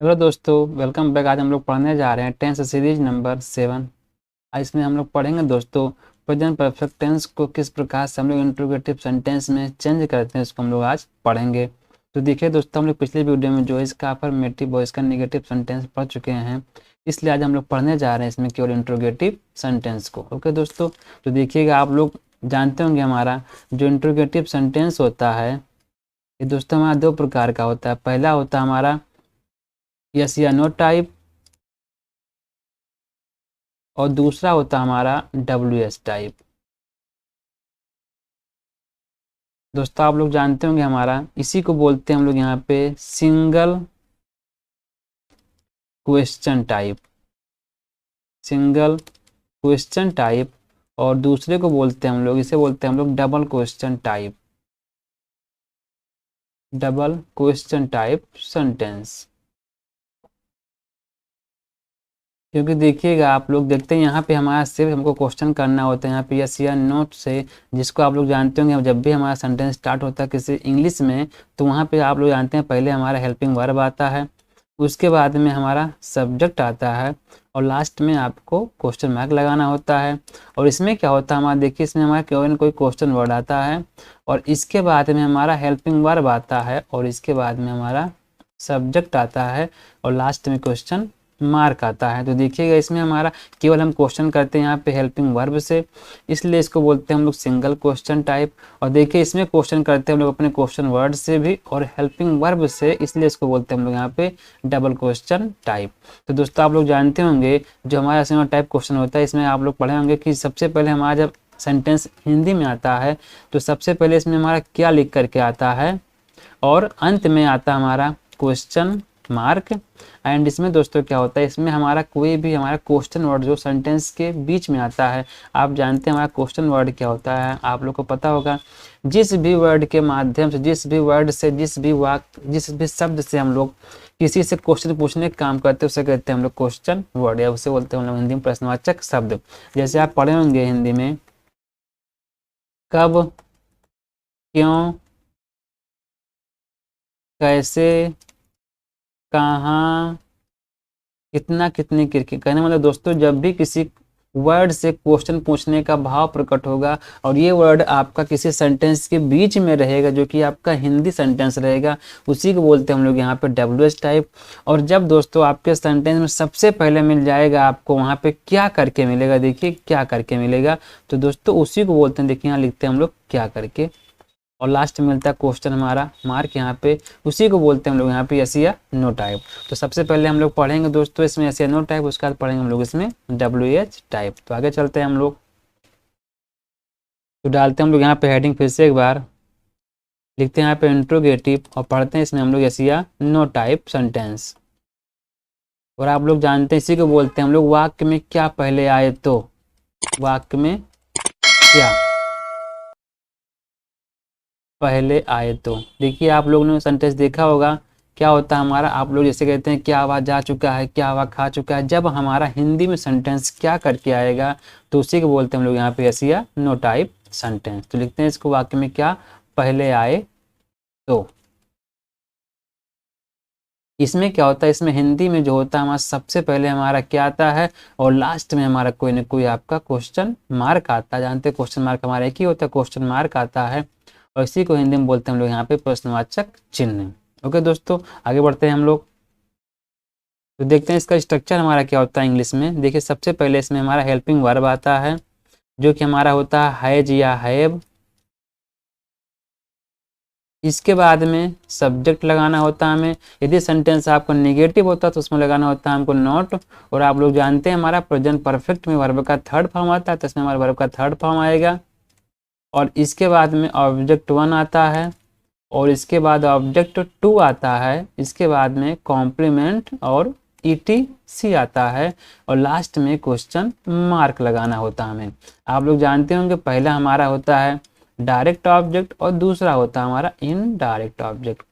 Hello दोस्तों, welcome back. आज हम लोग पढ़ने जा रहे हैं टेंस सीरीज नंबर 7। आज इसमें हम लोग पढ़ेंगे दोस्तों प्रेजेंट परफेक्ट टेंस को किस प्रकार से हम लोग इंट्रोगेटिव सेंटेंस में चेंज करते हैं, इसको हम लोग आज पढ़ेंगे। तो देखिए दोस्तों, हम लोग पिछले वीडियो में जो इसका अफर्मेटिव और इसका नेगेटिव सेंटेंस पढ़ चुके हैं, इसलिए आज हम लोग पढ़ने जा रहे हैं इसमें केवल इंट्रोगेटिव सेंटेंस को। ओके दोस्तों, तो देखिएगा, आप लोग जानते होंगे हमारा जो इंट्रोगेटिव सेंटेंस होता है ये दोस्तों हमारा दो प्रकार का होता है। पहला होता है हमारा यस या नो टाइप, और दूसरा होता है हमारा WS टाइप। दोस्तों आप लोग जानते होंगे हमारा इसी को बोलते हैं हम लोग यहाँ पे single question type, single question type. और दूसरे को बोलते हैं हम लोग, इसे बोलते हैं हम लोग double question type, double question type sentence. क्योंकि देखिएगा, आप लोग देखते हैं यहाँ पे हमारा सिर्फ हमको क्वेश्चन करना होता है यहाँ पे यस या नो से, जिसको आप लोग जानते होंगे जब भी हमारा सेंटेंस स्टार्ट होता है किसी इंग्लिश में, तो वहाँ पे आप लोग जानते हैं पहले हमारा हेल्पिंग वर्ब आता है, उसके बाद में हमारा सब्जेक्ट आता है, और लास्ट में आपको क्वेश्चन मार्क लगाना होता है। और इसमें क्या होता है हमारा, देखिए इसमें हमारा कोई ना कोई क्वेश्चन वर्ड आता है, और इसके बाद में हमारा हेल्पिंग वर्ब आता है, और इसके बाद में हमारा सब्जेक्ट आता है, और लास्ट में क्वेश्चन मार्क आता है। तो देखिएगा, इसमें हमारा केवल हम क्वेश्चन करते हैं यहाँ पे हेल्पिंग वर्ब से, इसलिए इसको बोलते हैं हम लोग सिंगल क्वेश्चन टाइप। और देखिए इसमें क्वेश्चन करते हैं हम लोग अपने क्वेश्चन वर्ड से भी और हेल्पिंग वर्ब से, इसलिए इसको बोलते हैं हम लोग यहाँ पे डबल क्वेश्चन टाइप। तो दोस्तों आप लोग जानते होंगे जो हमारा सिंगल टाइप क्वेश्चन होता है, इसमें आप लोग पढ़े होंगे कि सबसे पहले हमारा जब सेंटेंस हिंदी में आता है तो सबसे पहले इसमें हमारा क्या लिख करके आता है, और अंत में आता है हमारा क्वेश्चन मार्क। एंड इसमें दोस्तों क्या होता है, इसमें हमारा कोई भी हमारा क्वेश्चन वर्ड जो सेंटेंस के बीच में आता है, आप जानते हैं हमारा क्वेश्चन वर्ड क्या होता है, आप लोग को पता होगा। जिस भी वर्ड के माध्यम से, जिस भी वर्ड से, जिस भी वाक्य, जिस भी शब्द से हम लोग किसी से क्वेश्चन पूछने का काम करते हैं उसे कहते हैं हम लोग क्वेश्चन वर्ड, या उसे बोलते हैं हम लोग हिंदी में प्रश्नवाचक शब्द। जैसे आप पढ़े होंगे हिंदी में कब, क्यों, कैसे, कहाँ, कितना, कितनी, किरकिर। कहने मतलब दोस्तों, जब भी किसी वर्ड से क्वेश्चन पूछने का भाव प्रकट होगा और ये वर्ड आपका किसी सेंटेंस के बीच में रहेगा जो कि आपका हिंदी सेंटेंस रहेगा, उसी को बोलते हैं हम लोग यहाँ पे WS टाइप। और जब दोस्तों आपके सेंटेंस में सबसे पहले मिल जाएगा आपको वहाँ पे क्या करके मिलेगा, देखिए क्या करके मिलेगा, तो दोस्तों उसी को बोलते हैं, देखिए यहाँ लिखते हैं हम लोग क्या करके, और लास्ट में मिलता है क्वेश्चन हमारा मार्क यहाँ पे, उसी को बोलते हैं हम लोग यहाँ पे यस या नो टाइप। तो सबसे पहले हम लोग पढ़ेंगे दोस्तों इसमें यस या नो टाइप, उसके बाद पढ़ेंगे हम लोग इसमें WH टाइप। तो आगे चलते हैं हम लोग, तो डालते हैं हम लोग यहाँ पे हेडिंग फिर से एक बार, लिखते हैं यहाँ पे इंट्रोगेटिव, और पढ़ते हैं इसमें हम लोग यस या नो टाइप सेंटेंस। और आप लोग जानते हैं इसी को बोलते हैं हम लोग वाक्य में क्या पहले आए तो, वाक्य में क्या पहले आए तो। देखिए आप लोगों ने सेंटेंस देखा होगा, क्या होता है हमारा, आप लोग जैसे कहते हैं क्या हुआ जा चुका है, क्या हुआ खा चुका है, जब हमारा हिंदी में सेंटेंस क्या करके आएगा तो उसी को बोलते हैं हम लोग यहाँ पे यस या नो टाइप सेंटेंस। तो लिखते हैं इसको वाक्य में क्या पहले आए तो। इसमें क्या होता है, इसमें हिंदी में जो होता है हमारा सबसे पहले हमारा क्या आता है, और लास्ट में हमारा कोई ना कोई आपका क्वेश्चन मार्क आता है। जानते हैं क्वेश्चन मार्क हमारा एक ही होता है, क्वेश्चन मार्क आता है, और इसी को हिंदी में बोलते हैं हम लोग यहाँ पे प्रश्नवाचक चिन्ह। ओके दोस्तों, आगे बढ़ते हैं हम लोग, तो देखते हैं इसका स्ट्रक्चर हमारा क्या होता है इंग्लिश में। देखिए सबसे पहले इसमें हमारा हेल्पिंग वर्ब आता है जो कि हमारा होता है हैज या हैव। इसके बाद में सब्जेक्ट लगाना होता है हमें, यदि सेंटेंस आपका नेगेटिव होता है तो उसमें लगाना होता है हमको नॉट। और आप लोग जानते हैं हमारा प्रेजेंट परफेक्ट में वर्ब का थर्ड फॉर्म आता है, तो इसमें हमारा वर्ब का थर्ड फॉर्म आएगा। और इसके बाद में ऑब्जेक्ट 1 आता है, और इसके बाद ऑब्जेक्ट 2 आता है, इसके बाद में कॉम्प्लीमेंट और ETC आता है, और लास्ट में क्वेश्चन मार्क लगाना होता है हमें। आप लोग जानते होंगे पहला हमारा होता है डायरेक्ट ऑब्जेक्ट और दूसरा होता है हमारा इनडायरेक्ट ऑब्जेक्ट।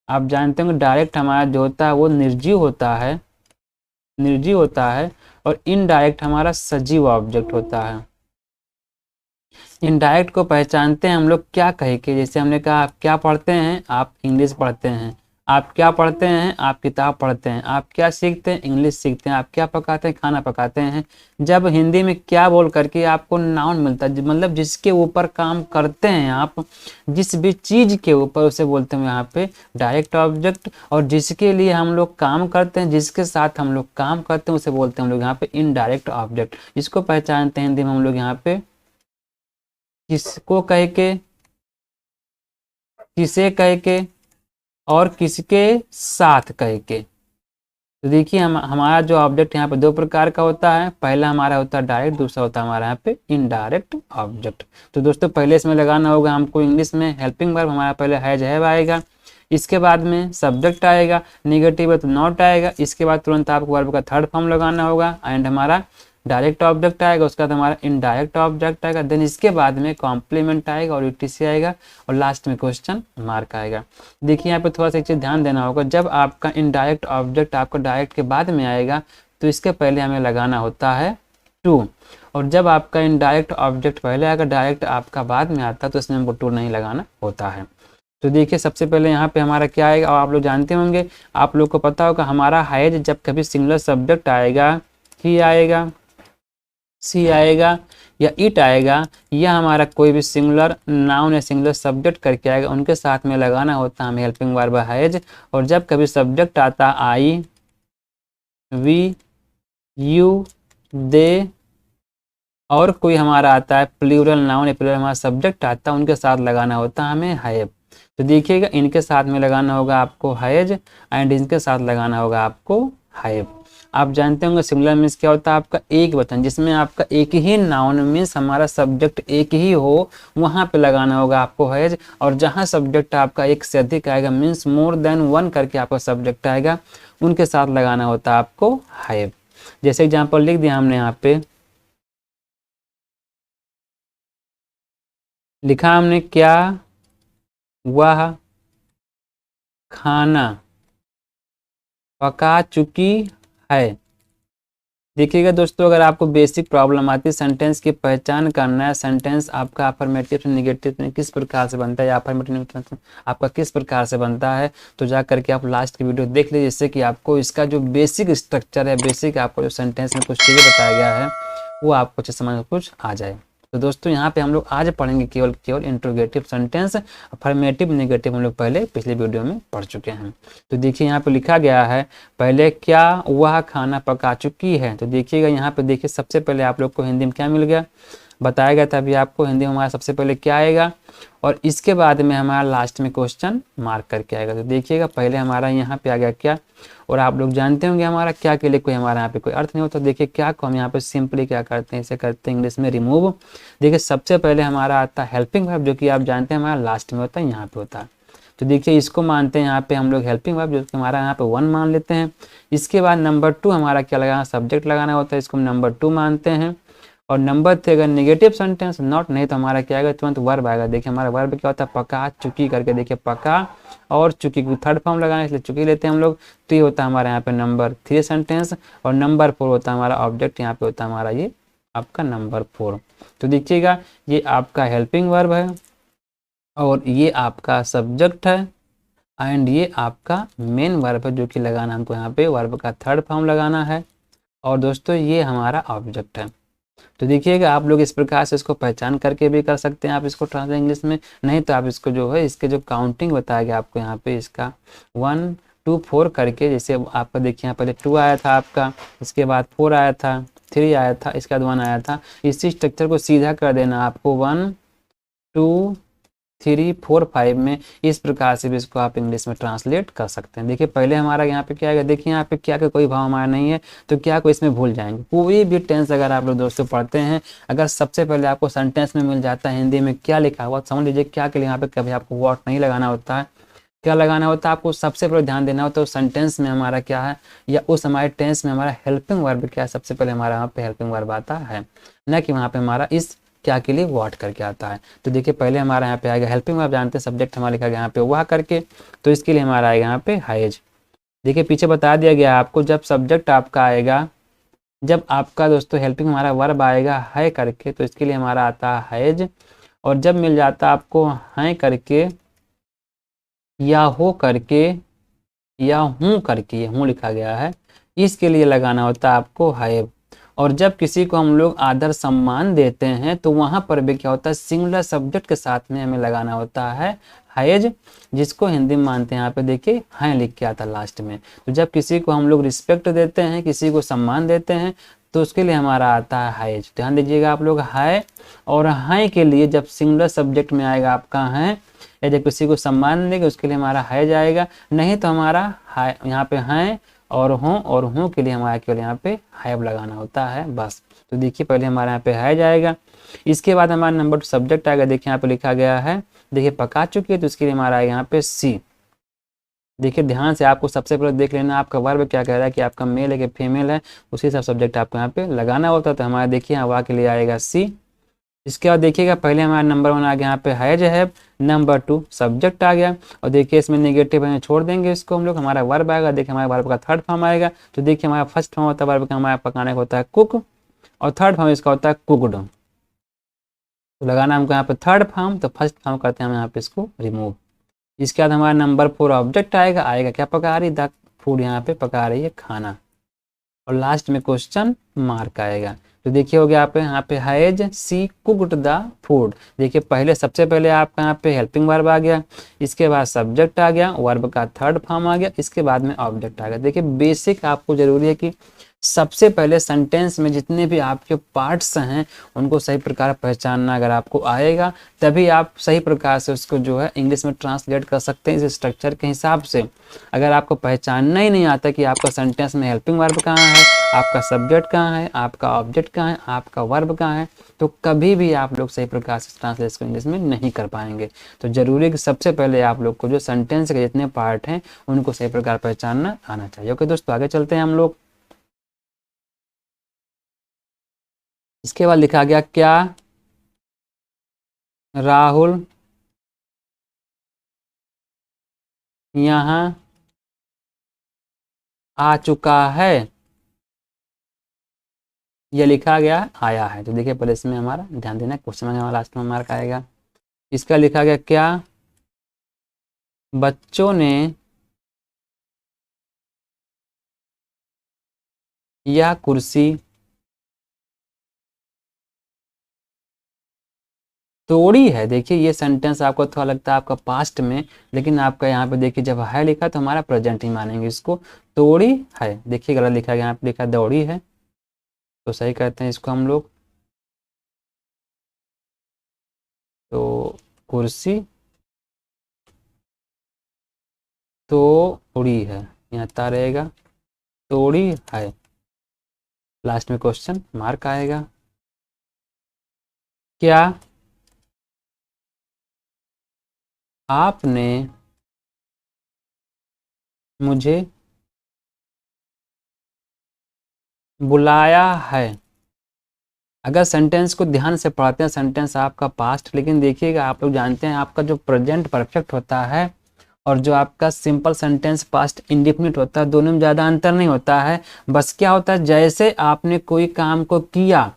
आप जानते होंगे डायरेक्ट हमारा जो होता है वो निर्जीव होता है, निर्जीव होता है, और इनडायरेक्ट हमारा सजीव ऑब्जेक्ट होता है। इनडायरेक्ट को पहचानते हैं हम लोग क्या कह के, जैसे हमने कहा आप क्या पढ़ते हैं, आप इंग्लिश पढ़ते हैं, आप क्या पढ़ते हैं? आप किताब पढ़ते हैं। आप क्या सीखते हैं? इंग्लिश सीखते हैं। आप क्या पकाते हैं? खाना पकाते हैं। जब हिंदी में क्या बोल करके आपको नाउन मिलता है, मतलब जिसके ऊपर काम करते हैं आप, जिस भी चीज के ऊपर, उसे बोलते हैं यहाँ पे डायरेक्ट ऑब्जेक्ट। और जिसके लिए हम लोग काम करते हैं, जिसके साथ हम लोग काम करते हैं, उसे बोलते हैं हम लोग यहाँ पे इनडायरेक्ट ऑब्जेक्ट। इसको पहचानते हैं हिंदी में हम लोग यहाँ पे किसको कह के, किसे कह के, और किसके साथ कह के। तो देखिए हमारा जो ऑब्जेक्ट यहाँ पे दो प्रकार का होता है। पहला हमारा होता है डायरेक्ट, दूसरा होता है हमारा यहाँ पे इनडायरेक्ट ऑब्जेक्ट। तो दोस्तों पहले इसमें लगाना होगा हमको इंग्लिश में हेल्पिंग वर्ब, हमारा पहले हैज हैव आएगा, इसके बाद में सब्जेक्ट आएगा, निगेटिव है तो नॉट आएगा, इसके बाद तुरंत आपको वर्ब का थर्ड फॉर्म लगाना होगा, एंड हमारा डायरेक्ट ऑब्जेक्ट आएगा, उसका बाद हमारा इनडायरेक्ट ऑब्जेक्ट आएगा, देन इसके बाद में कॉम्प्लीमेंट आएगा और यूटीसी आएगा, और लास्ट में क्वेश्चन मार्क आएगा। देखिए यहाँ पे थोड़ा सा एक चीज़ ध्यान देना होगा, जब आपका इनडायरेक्ट ऑब्जेक्ट आपका डायरेक्ट के बाद में आएगा तो इसके पहले हमें लगाना होता है टू, और जब आपका इनडायरेक्ट ऑब्जेक्ट पहले आएगा, डायरेक्ट आपका बाद में आता है, तो इसमें हमको टू नहीं लगाना होता है। तो देखिए सबसे पहले यहाँ पे हमारा क्या आएगा, और आप लोग जानते होंगे, आप लोग को पता होगा, हमारा हैज जब कभी सिंगुलर सब्जेक्ट आएगा, ही आएगा, सी आएगा, या इट आएगा, या हमारा कोई भी सिंगुलर नाउन या सिंगुलर सब्जेक्ट करके आएगा, उनके साथ में लगाना होता है हमें हेल्पिंग वर्ब हैज। और जब कभी सब्जेक्ट आता आई, वी, यू, दे, और कोई हमारा आता है प्लूरल नाउन या प्लूरल हमारा सब्जेक्ट आता है, उनके साथ लगाना होता है हमें हैव। तो देखिएगा इनके साथ में लगाना होगा आपको हैज, एंड इनके साथ लगाना होगा आपको हैव। आप जानते होंगे सिंगुलर मीन्स क्या होता है, आपका एक वचन, जिसमें आपका एक ही नाउन मीन्स हमारा सब्जेक्ट एक ही हो, वहाँ पे लगाना होगा आपको हैज। और जहाँ सब्जेक्ट आपका एक से अधिक आएगा, मीन्स मोर देन वन करके आपका सब्जेक्ट आएगा, उनके साथ लगाना होता है आपको हैव। जैसे एग्जाम्पल लिख दिया हमने, यहाँ पे लिखा हमने क्या, वह खाना पका चुकी है। देखिएगा दोस्तों, अगर आपको बेसिक प्रॉब्लम आती है सेंटेंस की पहचान करना है, सेंटेंस आपका अफर्मेटिव से निगेटिव में किस प्रकार से बनता है, या अफर्मेटिव आपका किस प्रकार से बनता है, तो जा करके आप लास्ट की वीडियो देख लीजिए, जिससे कि आपको इसका जो बेसिक स्ट्रक्चर है, बेसिक आपको जो सेंटेंस में कुछ चीज़ें बताया गया है, वो आपको अच्छे समझ में कुछ आ जाए। तो दोस्तों यहाँ पे हम लोग आज पढ़ेंगे केवल इंट्रोगेटिव सेंटेंस, अफर्मेटिव नेगेटिव हम लोग पहले पिछले वीडियो में पढ़ चुके हैं। तो देखिए यहाँ पे लिखा गया है, पहले क्या वह खाना पका चुकी है। तो देखिएगा यहाँ पे, देखिए सबसे पहले आप लोग को हिंदी में क्या मिल गया, बताया गया था अभी आपको, हिंदी में हमारा सबसे पहले क्या आएगा, और इसके बाद में हमारा लास्ट में क्वेश्चन मार्क करके आएगा। तो देखिएगा पहले हमारा यहाँ पे आ गया क्या, और आप लोग जानते होंगे हमारा क्या के लिए कोई हमारा यहाँ पे कोई अर्थ नहीं होता। देखिए क्या को हम यहाँ पे सिंपली क्या करते हैं, इसे करते हैं इंग्लिश में रिमूव। देखिए सबसे पहले हमारा आता है हेल्पिंग वर्ब, जो कि आप जानते हैं हमारा लास्ट में होता है, यहाँ पे होता है। तो देखिए इसको मानते हैं यहाँ पे हम लोग हेल्पिंग वर्ब, जो कि हमारा यहाँ पे वन मान लेते हैं। इसके बाद नंबर टू हमारा क्या लगाना, सब्जेक्ट लगाना होता है, इसको हम नंबर टू मानते हैं। और नंबर थ्री अगर नेगेटिव सेंटेंस नॉट नहीं तो हमारा क्या आएगा, तुरंत वर्ब आएगा। देखिए हमारा वर्ब क्या होता है, पका चुकी करके, देखिए पका और चुकी की थर्ड फॉर्म लगाना, इसलिए चुकी लेते हैं हम लोग। तो ये होता है हमारे यहाँ पे नंबर थ्री सेंटेंस, और नंबर फोर होता है हमारा ऑब्जेक्ट, यहाँ पे होता है हमारा ये आपका नंबर फोर। तो देखिएगा ये आपका हेल्पिंग वर्ब है, और ये आपका सब्जेक्ट है, एंड ये आपका मेन वर्ब है, जो कि लगाना हमको यहाँ पे वर्ब का थर्ड फॉर्म लगाना है, और दोस्तों ये हमारा ऑब्जेक्ट है। तो देखिएगा आप लोग इस प्रकार से इसको पहचान करके भी कर सकते हैं आप इसको ट्रांसलेट इंग्लिश में, नहीं तो आप इसको जो है इसके जो काउंटिंग बताया गया आपको यहाँ पे, इसका 1 2 4 करके, जैसे आपका देखिए यहाँ पहले 2 आया था आपका, इसके बाद 4 आया था, 3 आया था, इसके बाद 1 आया था। इसी स्ट्रक्चर को सीधा कर देना आपको 1 2 3 4 5 में, इस प्रकार से भी इसको आप इंग्लिश में ट्रांसलेट कर सकते हैं। देखिए पहले हमारा यहाँ पे क्या आएगा, देखिए यहाँ पे क्या का कोई भाव हमारा नहीं है, तो क्या को इसमें भूल जाएंगे। कोई भी टेंस अगर आप लोग दोस्तों पढ़ते हैं, अगर सबसे पहले आपको सेंटेंस में मिल जाता है हिंदी में क्या लिखा हुआ, समझ लीजिए क्या के लिए यहाँ पे कभी आपको व्हाट नहीं लगाना होता है, क्या लगाना होता है आपको, सबसे पहले ध्यान देना होता है उस सेंटेंस में हमारा क्या है, या उस हमारे टेंस में हमारा हेल्पिंग वर्ब क्या है, सबसे पहले हमारा वहाँ पे हेल्पिंग वर्ब आता है, न कि वहाँ पे हमारा इस क्या के लिए व्हाट करके आता है। तो देखिए पहले हमारा यहाँ पे आएगा हेल्पिंग वर्ब, जानते हैं सब्जेक्ट हमारा लिखा गया यहाँ पे वह करके, तो इसके लिए हमारा आएगा यहाँ पे हैज। देखिए पीछे बता दिया गया आपको, जब सब्जेक्ट आपका आएगा, जब आपका दोस्तों हेल्पिंग हमारा वर्ब आएगा है करके, तो इसके लिए हमारा आता है हैज। और जब मिल जाता आपको है करके या हो करके, या हूँ करके, हूँ लिखा गया है, इसके लिए लगाना होता है आपको हैव। और जब किसी को हम लोग आदर सम्मान देते हैं तो वहाँ पर भी क्या होता है, सिंगुलर सब्जेक्ट के साथ में हमें लगाना होता है हैज, जिसको हिंदी में मानते हैं यहाँ पे देखिए हैं लिख के आता लास्ट में। तो जब किसी को हम लोग रिस्पेक्ट देते हैं, किसी को सम्मान देते हैं, तो उसके लिए हमारा आता है हैज। ध्यान दीजिएगा आप लोग, है और हैं के लिए जब सिंगुलर सब्जेक्ट में आएगा आपका हैं, या जब किसी को सम्मान देंगे उसके लिए हमारा हैज आएगा, नहीं तो हमारा है यहाँ पे हैं और हूँ के लिए हमारा केवल यहाँ पे हैव लगाना होता है बस। तो देखिए पहले हमारे यहाँ पे हैज आएगा, इसके बाद हमारा नंबर 2 सब्जेक्ट आएगा। देखिए यहाँ पे लिखा गया है, देखिए पका चुकी है, तो इसके लिए हमारा आएगा यहाँ पे सी। देखिए ध्यान से आपको सबसे पहले देख लेना आपका वर्ब क्या कह रहा है कि आपका मेल है कि फीमेल है, उसी सब सब्जेक्ट आपको यहाँ पे लगाना होता है। तो हमारा देखिए हवा के लिए आएगा सी। इसके बाद देखिएगा पहले हमारा नंबर 1 आ गया यहाँ पे हैज हैव, नंबर 2 सब्जेक्ट आ गया, और देखिए इसमें नेगेटिव है छोड़ देंगे इसको हम लोग, हमारा वर्ब आएगा। देखिए हमारे वर्ब का थर्ड फॉर्म आएगा, तो देखिए हमारा फर्स्ट फॉर्म होता है वर्ब का, हमारा पकाने का होता है कुक, और थर्ड फॉर्म इसका होता है कुकड। तो लगाना हमको यहाँ पे थर्ड फॉर्म, तो फर्स्ट फॉर्म करते हैं हम यहाँ पे इसको रिमूव। इसके बाद हमारा नंबर 4 ऑब्जेक्ट आएगा, क्या पका रही, द फूड, यहाँ पे पका रही है खाना, और लास्ट में क्वेश्चन मार्क आएगा। तो देखिए हो गया आप यहाँ पे has she cooked the food. देखिए पहले सबसे पहले आपका यहाँ पे हेल्पिंग वर्ब आ गया, इसके बाद सब्जेक्ट आ गया, वर्ब का थर्ड फॉर्म आ गया, इसके बाद में ऑब्जेक्ट आ गया। देखिए बेसिक आपको जरूरी है कि सबसे पहले सेंटेंस में जितने भी आपके पार्ट्स हैं उनको सही प्रकार पहचानना अगर आपको आएगा, तभी आप सही प्रकार से उसको जो है इंग्लिश में ट्रांसलेट कर सकते हैं इस स्ट्रक्चर के हिसाब से। अगर आपको पहचानना ही नहीं आता कि आपका सेंटेंस में हेल्पिंग वर्ब कहाँ है, आपका सब्जेक्ट कहाँ है, आपका ऑब्जेक्ट कहाँ है, आपका वर्ब कहाँ है, तो कभी भी आप लोग सही प्रकार से ट्रांसलेट को इंग्लिश में नहीं कर पाएंगे। तो जरूरी है कि सबसे पहले आप लोग को जो सेंटेंस के जितने पार्ट हैं उनको सही प्रकार पहचानना आना चाहिए। ओके दोस्तों, आगे चलते हैं हम लोग। इसके बाद लिखा गया क्या राहुल यहाँ आ चुका है, ये लिखा गया आया है। तो देखिए पहले इसमें हमारा ध्यान देना, क्वेश्चन में हमारा लास्ट में मार्क आएगा। इसका लिखा गया क्या बच्चों ने यह कुर्सी तोड़ी है। देखिए ये सेंटेंस आपको थोड़ा लगता है आपका पास्ट में, लेकिन आपका यहाँ पे देखिए जब है लिखा तो हमारा प्रेजेंट ही मानेंगे इसको, तोड़ी है। देखिए गलत लिखा गया, यहाँ पे लिखा दौड़ी है, तो सही कहते हैं इसको हम लोग, तो कुर्सी तोड़ी है, यहाँ ता रहेगा, तोड़ी है, लास्ट में क्वेश्चन मार्क आएगा। क्या आपने मुझे बुलाया है। अगर सेंटेंस को ध्यान से पढ़ते हैं, सेंटेंस आपका पास्ट, लेकिन देखिएगा आप लोग जानते हैं आपका जो प्रेजेंट परफेक्ट होता है और जो आपका सिंपल सेंटेंस पास्ट इंडेफिनिट होता है, दोनों में ज़्यादा अंतर नहीं होता है। बस क्या होता है, जैसे आपने कोई काम को किया,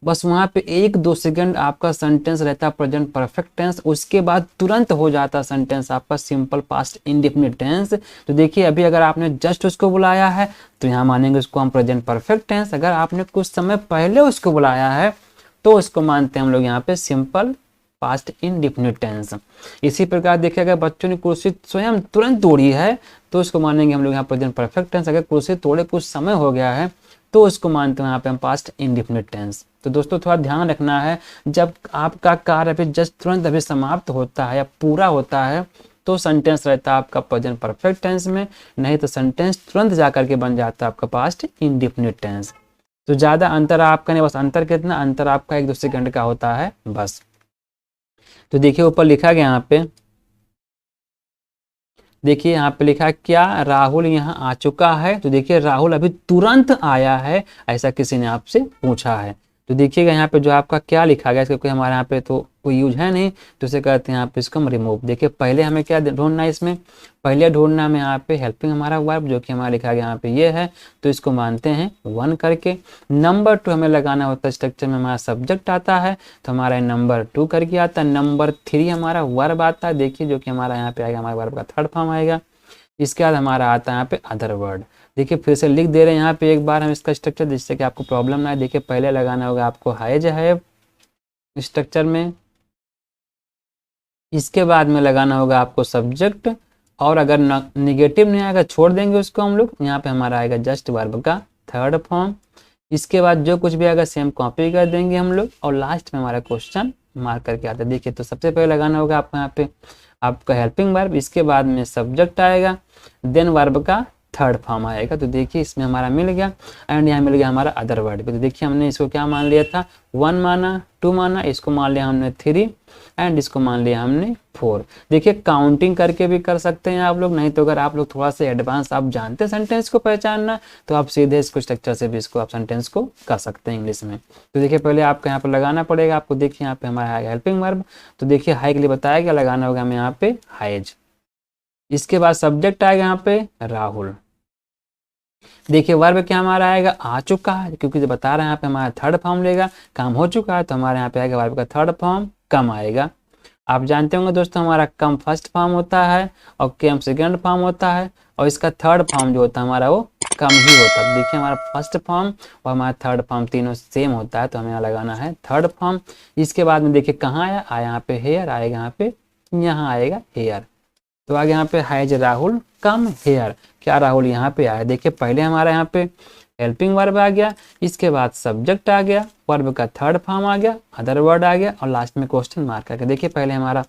बस वहाँ पे 1-2 सेकंड आपका सेंटेंस रहता है प्रेजेंट परफेक्ट टेंस, उसके बाद तुरंत हो जाता सेंटेंस आपका सिंपल पास्ट इंडेफिनिट टेंस। तो देखिए अभी अगर आपने जस्ट उसको बुलाया है तो यहाँ मानेंगे उसको हम प्रेजेंट परफेक्ट टेंस, अगर आपने कुछ समय पहले उसको बुलाया है तो उसको मानते हैं हम लोग यहाँ पे सिंपल पास्ट इंडेफिनिट टेंस। इसी प्रकार देखिए अगर बच्चों ने कुर्सी स्वयं तुरंत तोड़ी है तो उसको मानेंगे हम लोग यहाँ प्रेजेंट परफेक्ट टेंस। अगर कुर्सी तोड़े कुछ समय हो गया है तो उसको मानते हैं यहाँ पे हम पास्ट इंडेफिनिट टेंस। तो दोस्तों थोड़ा ध्यान रखना है, जब आपका कार्य अभी जस्ट तुरंत अभी समाप्त होता है या पूरा होता है तो सेंटेंस रहता है आपका प्रेजेंट परफेक्ट टेंस में, नहीं तो सेंटेंस तुरंत जा करके बन जाता है आपका पास्ट इंडेफिनिट टेंस। तो ज़्यादा अंतर आपका नहीं, बस अंतर कितना, अंतर आपका 1-2 सेकंड का होता है बस। तो देखिए ऊपर लिखा गया यहाँ पे, देखिए यहाँ पे लिखा है क्या राहुल यहाँ आ चुका है। तो देखिए राहुल अभी तुरंत आया है, ऐसा किसी ने आपसे पूछा है। तो देखिएगा यहाँ पे जो आपका क्या लिखा गया, इसका कोई हमारे यहाँ पे तो कोई यूज है नहीं, तो उसे कहते हैं यहाँ पे इसको हम रिमूव। देखिए पहले हमें क्या ढूंढना है, इसमें पहले ढूंढना हमें यहाँ पे हेल्पिंग हमारा वर्ब जो कि हमारा लिखा गया यहाँ पे ये है, तो इसको मानते हैं 1 करके। नंबर 2 हमें लगाना होता है, स्ट्रक्चर में हमारा सब्जेक्ट आता है तो हमारा नंबर 2 करके आता है। नंबर 3 हमारा वर्ब आता है, देखिए जो कि हमारा यहाँ पे आएगा, हमारा वर्ब का थर्ड फॉर्म आएगा। इसके बाद हमारा आता है यहाँ पे अदर वर्ड। देखिए फिर से लिख दे रहे हैं यहाँ पे एक बार हम इसका स्ट्रक्चर, जिससे कि आपको प्रॉब्लम ना है। देखिए पहले लगाना होगा आपको हैज है स्ट्रक्चर में, इसके बाद में लगाना होगा आपको सब्जेक्ट, और अगर निगेटिव नहीं आएगा छोड़ देंगे उसको हम लोग। यहाँ पे हमारा आएगा जस्ट वर्ब का थर्ड फॉर्म। इसके बाद जो कुछ भी आएगा सेम कॉपी कर देंगे हम लोग, और लास्ट में हमारा क्वेश्चन मार्क करके आता है। देखिए तो सबसे पहले लगाना होगा आपको यहाँ पे आपका हेल्पिंग वर्ब, इसके बाद में सब्जेक्ट आएगा, देन वर्ब का थर्ड फॉर्म आएगा। तो देखिए इसमें हमारा मिल गया, एंड यहाँ मिल गया हमारा अदर वर्ड भी। तो देखिए हमने इसको क्या मान लिया था, 1 माना, 2 माना, इसको मान लिया हमने 3, एंड इसको मान लिया हमने 4। देखिए काउंटिंग करके भी कर सकते हैं आप लोग, नहीं तो अगर आप लोग थोड़ा सा एडवांस आप जानते हैं सेंटेंस को पहचानना, तो आप सीधे इसको स्ट्रक्चर से भी इसको आप सेंटेंस को कर सकते हैं इंग्लिश में। तो देखिए पहले आपको यहाँ पर लगाना पड़ेगा आपको। देखिए यहाँ पे हमारा है हेल्पिंग वर्ब, तो देखिए हाई के लिए बताया क्या लगाना होगा हमें यहाँ पे हाइज। इसके बाद सब्जेक्ट आएगा यहाँ पे राहुल। देखिए वर्ब क्या हमारा आएगा, आ चुका है, क्योंकि जो बता रहे हैं यहाँ पे हमारा थर्ड फॉर्म लेगा, काम हो चुका है, तो हमारे यहाँ पे आएगा वर्ब का थर्ड फॉर्म कम आएगा। आप जानते होंगे दोस्तों हमारा कम फर्स्ट फॉर्म होता है और कम सेकंड फॉर्म होता है, और इसका थर्ड फॉर्म जो होता है हमारा वो कम ही होता है। देखिए हमारा फर्स्ट फॉर्म और हमारा थर्ड फॉर्म तीनों सेम होता है, तो हमें यहाँ लगाना है थर्ड फॉर्म। इसके बाद में देखिए कहाँ आया यहाँ पे हेयर आएगा, यहाँ पे यहाँ आएगा हेयर। तो आगे यहाँ पे हैज राहुल कम हेयर, क्या राहुल यहाँ पे आया। देखिए पहले हमारा यहाँ पे हेल्पिंग वर्ब आ गया, इसके बाद सब्जेक्ट आ गया, वर्ब का थर्ड फॉर्म आ गया, अदर वर्ड आ गया, और लास्ट में क्वेश्चन मार्क आ गया। देखिए पहले हमारा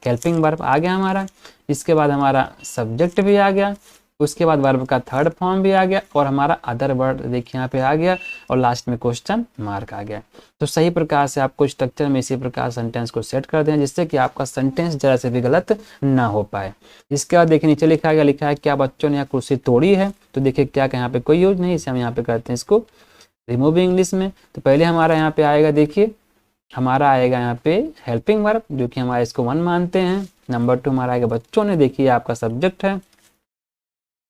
हेल्पिंग वर्ब आ गया हमारा, इसके बाद हमारा सब्जेक्ट भी आ गया, उसके बाद वर्ब का थर्ड फॉर्म भी आ गया, और हमारा अदर वर्ड देखिए यहाँ पे आ गया, और लास्ट में क्वेश्चन मार्क आ गया। तो सही प्रकार से आपको स्ट्रक्चर में इसी प्रकार सेंटेंस को सेट कर दें, जिससे कि आपका सेंटेंस जरा से भी गलत ना हो पाए। इसके बाद देखिए नीचे लिखा गया, लिखा है क्या बच्चों ने यहाँ कुर्सी तोड़ी है। तो देखिए क्या यहाँ पे कोई यूज नहीं, इसे हम यहाँ पे करते हैं इसको रिमूव इंग्लिश में। तो पहले हमारा यहाँ पे आएगा, देखिए हमारा आएगा यहाँ पे हेल्पिंग वर्ब, जो कि हमारा इसको 1 मानते हैं। नंबर 2 हमारा आएगा बच्चों ने, देखिए आपका सब्जेक्ट है,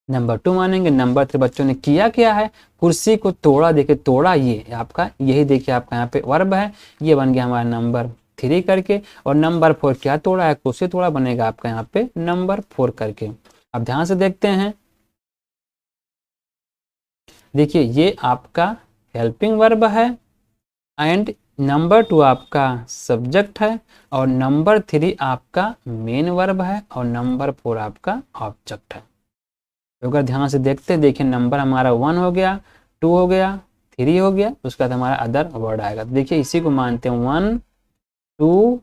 नंबर 2 मानेंगे। नंबर 3 बच्चों ने किया क्या है, कुर्सी को तोड़ा। देखिए तोड़ा ये आपका यही देखिए आपका यहाँ पे वर्ब है, ये बन गया हमारा नंबर 3 करके। और नंबर 4 क्या तोड़ा है, कुर्सी तोड़ा, बनेगा आपका यहाँ पे नंबर 4 करके। अब ध्यान से देखते हैं, देखिए ये आपका हेल्पिंग वर्ब है, एंड नंबर 2 आपका सब्जेक्ट है, और नंबर 3 आपका मेन वर्ब है, और नंबर 4 आपका ऑब्जेक्ट है। तो अगर ध्यान से देखते हैं, देखिए नंबर हमारा 1 हो गया, 2 हो गया, 3 हो गया, उसके बाद हमारा अदर वर्ड आएगा। तो देखिए इसी को मानते हैं 1, 2,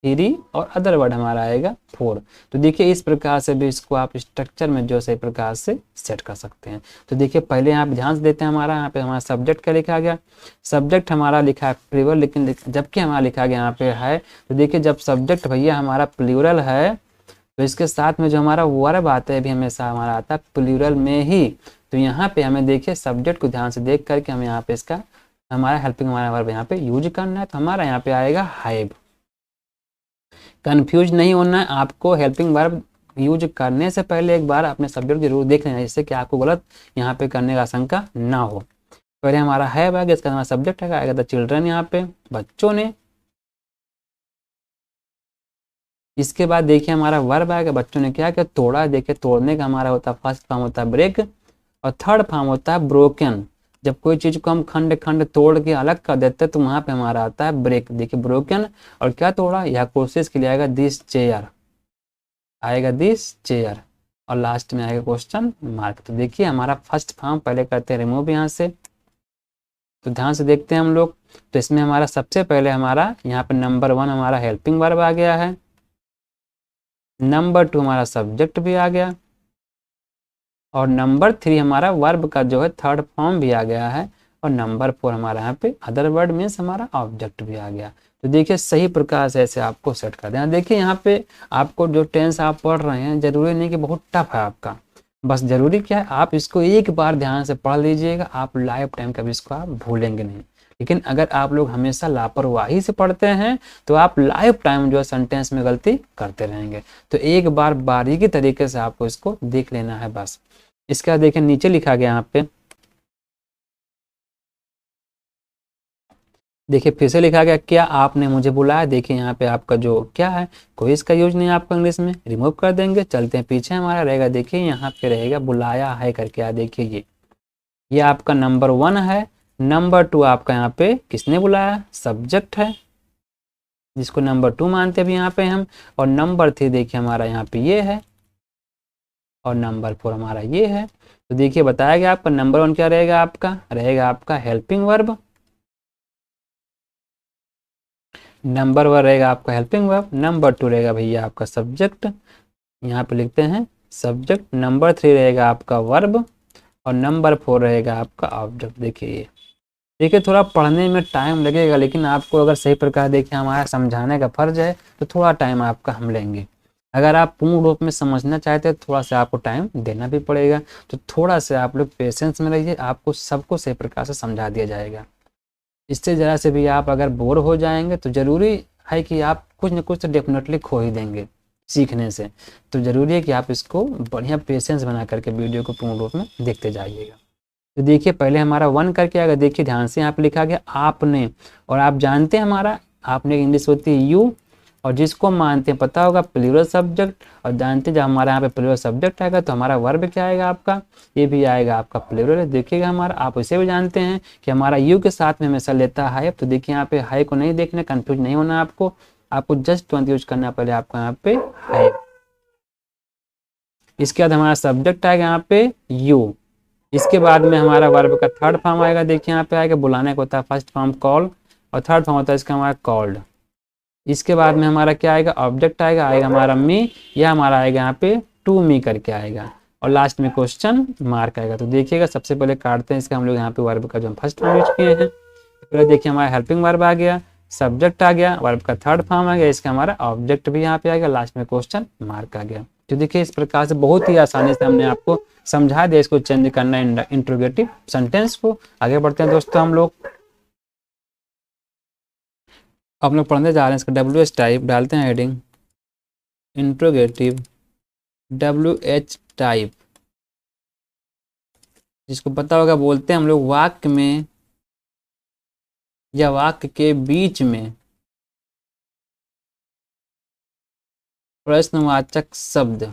3, और अदर वर्ड हमारा आएगा 4। तो देखिए इस प्रकार से भी इसको आप स्ट्रक्चर में जो सही प्रकार से सेट कर सकते हैं। तो देखिए पहले यहाँ पे ध्यान से देते हैं, हमारा यहाँ पे हमारा सब्जेक्ट का लिखा गया, सब्जेक्ट हमारा लिखा है प्लूरल, लेकिन जबकि हमारा लिखा गया यहाँ पे है। तो देखिए जब सब्जेक्ट भैया हमारा प्लूरल है, तो इसके साथ में जो हमारा वर्ब आता है भी हमेशा हमारा आता है प्लूरल में ही। तो यहाँ पे हमें देखिए सब्जेक्ट को ध्यान से देख करके हमें यहाँ पे इसका हमारा हेल्पिंग हमारा वर्ब यहाँ पे यूज करना है। तो हमारा यहाँ पे आएगा हैव। कंफ्यूज नहीं होना है आपको, हेल्पिंग वर्ब यूज करने से पहले एक बार अपने सब्जेक्ट जरूर देख लेना, जिससे कि आपको गलत यहाँ पे करने का आशंका ना हो। पहले हमारा हैव आ गया, इसका हमारा सब्जेक्ट आएगा द चिल्ड्रन, यहाँ पे बच्चों ने। इसके बाद देखिए हमारा वर्ब आएगा, बच्चों ने क्या किया, तोड़ा। देखिए तोड़ने का हमारा होता है फर्स्ट फॉर्म होता है ब्रेक, और थर्ड फॉर्म होता है ब्रोकन। जब कोई चीज को हम खंड खंड तोड़ के अलग कर देते हैं तो वहां पे हमारा आता है ब्रेक। देखिए ब्रोकन, और क्या तोड़ा, यह कोशिश के लिए आएगा दिस चेयर, आएगा दिस चेयर, और लास्ट में आएगा क्वेश्चन मार्क। तो देखिए हमारा फर्स्ट फॉर्म पहले करते हैं रिमूव यहाँ से। तो ध्यान से देखते हैं हम लोग, तो इसमें हमारा सबसे पहले हमारा यहाँ पे नंबर 1 हमारा हेल्पिंग वर्ब आ गया है, नंबर 2 हमारा सब्जेक्ट भी आ गया, और नंबर 3 हमारा वर्ब का जो है थर्ड फॉर्म भी आ गया है, और नंबर 4 हमारा यहाँ पे अदर वर्ड मीन्स हमारा ऑब्जेक्ट भी आ गया। तो देखिए सही प्रकार से ऐसे आपको सेट कर देना। देखिए यहाँ पे आपको जो टेंस आप पढ़ रहे हैं जरूरी नहीं कि बहुत टफ है आपका, बस जरूरी क्या है आप इसको एक बार ध्यान से पढ़ लीजिएगा, आप लाइफ टाइम कभी इसको आप भूलेंगे नहीं। लेकिन अगर आप लोग हमेशा लापरवाही से पढ़ते हैं तो आप लाइफ टाइम जो है सेंटेंस में गलती करते रहेंगे। तो एक बार बारीकी तरीके से आपको इसको देख लेना है बस। इसका देखिए नीचे लिखा गया यहाँ पे देखिए फिर से लिखा गया, क्या आपने मुझे बुलाया। देखिए यहाँ पे आपका जो क्या है, कोई इसका यूज नहीं है आपका इंग्लिश में, रिमूव कर देंगे। चलते हैं पीछे, हमारा रहेगा देखिए यहाँ पे रहेगा बुलाया है करके। आ देखिए ये आपका नंबर 1 है। नंबर 2 आपका यहाँ पे किसने बुलाया, सब्जेक्ट है, जिसको नंबर 2 मानते हैं अभी यहाँ पे हम। और नंबर 3 देखिए हमारा यहाँ पे ये है, और नंबर 4 हमारा ये है। तो देखिए बताया गया आपका नंबर 1 क्या रहेगा, आपका रहेगा आपका हेल्पिंग वर्ब। नंबर 1 रहेगा आपका हेल्पिंग वर्ब। नंबर 2 रहेगा भैया आपका सब्जेक्ट, यहाँ पे लिखते हैं सब्जेक्ट। नंबर 3 रहेगा आपका वर्ब, और नंबर 4 रहेगा आपका ऑब्जेक्ट। देखिए थोड़ा पढ़ने में टाइम लगेगा, लेकिन आपको अगर सही प्रकार देखिए हमारा समझाने का फर्ज है तो थोड़ा टाइम आपका हम लेंगे। अगर आप पूर्ण रूप में समझना चाहते हैं तो थोड़ा सा आपको टाइम देना भी पड़ेगा। तो थोड़ा सा आप लोग पेशेंस में रहिए, आपको सबको सही प्रकार से समझा दिया जाएगा। इससे ज़रा से भी आप अगर बोर हो जाएंगे तो ज़रूरी है कि आप कुछ न कुछ तो डेफिनेटली खो ही देंगे सीखने से। तो ज़रूरी है कि आप इसको बढ़िया पेशेंस बना करके वीडियो को पूर्ण रूप में देखते जाइएगा। तो देखिए पहले हमारा 1 करके आएगा, देखिए ध्यान से यहाँ पे लिखा गया आपने। और आप जानते हैं हमारा आपने इंग्लिश होती है यू, और जिसको मानते हैं पता होगा प्लूरल सब्जेक्ट। और जानते हैं जब हमारा यहाँ पे प्लूरल सब्जेक्ट आएगा तो हमारा वर्ब क्या आएगा आपका, ये भी आएगा आपका प्लूरल। देखिएगा हमारा, आप इसे भी जानते हैं कि हमारा यू के साथ में हमेशा लेता है। तो देखिए यहाँ पे हाई को नहीं देखना, कंफ्यूज नहीं होना आपको जस्ट तुरंत यूज करना पड़े आपको यहाँ पे है। इसके बाद हमारा सब्जेक्ट आएगा यहाँ पे यू। इसके बाद में हमारा वर्ब का थर्ड फॉर्म आएगा, देखिए यहाँ पे आएगा बुलाने का होता है फर्स्ट फॉर्म कॉल, और थर्ड फॉर्म होता है इसका हमारा कॉल्ड। इसके बाद में हमारा क्या आएगा, ऑब्जेक्ट आएगा हमारा मी, या हमारा आएगा यहाँ पे टू मी करके आएगा, और लास्ट में क्वेश्चन मार्क आएगा। तो देखिएगा सबसे पहले काटते हैं इसका हम लोग यहाँ पे वर्ब का जो हम फर्स्ट फॉर्म यूज किए हैं। पहले देखिए हमारा हेल्पिंग वर्ब आ गया, सब्जेक्ट आ गया, वर्ब का थर्ड फॉर्म आ गया, इसका हमारा ऑब्जेक्ट भी यहाँ पे आएगा, लास्ट में क्वेश्चन मार्क आ गया। तो देखिए इस प्रकार से बहुत ही आसानी से हमने आपको समझा दिया इसको चेंज करना इंट्रोगेटिव सेंटेंस को। आगे बढ़ते हैं दोस्तों हम लोग पढ़ने जा रहे हैं इसका WH टाइप। डालते हैं हेडिंग इंट्रोगेटिव WH टाइप, जिसको पता होगा बोलते हैं हम लोग वाक्य में या वाक्य के बीच में प्रश्नवाचक शब्द,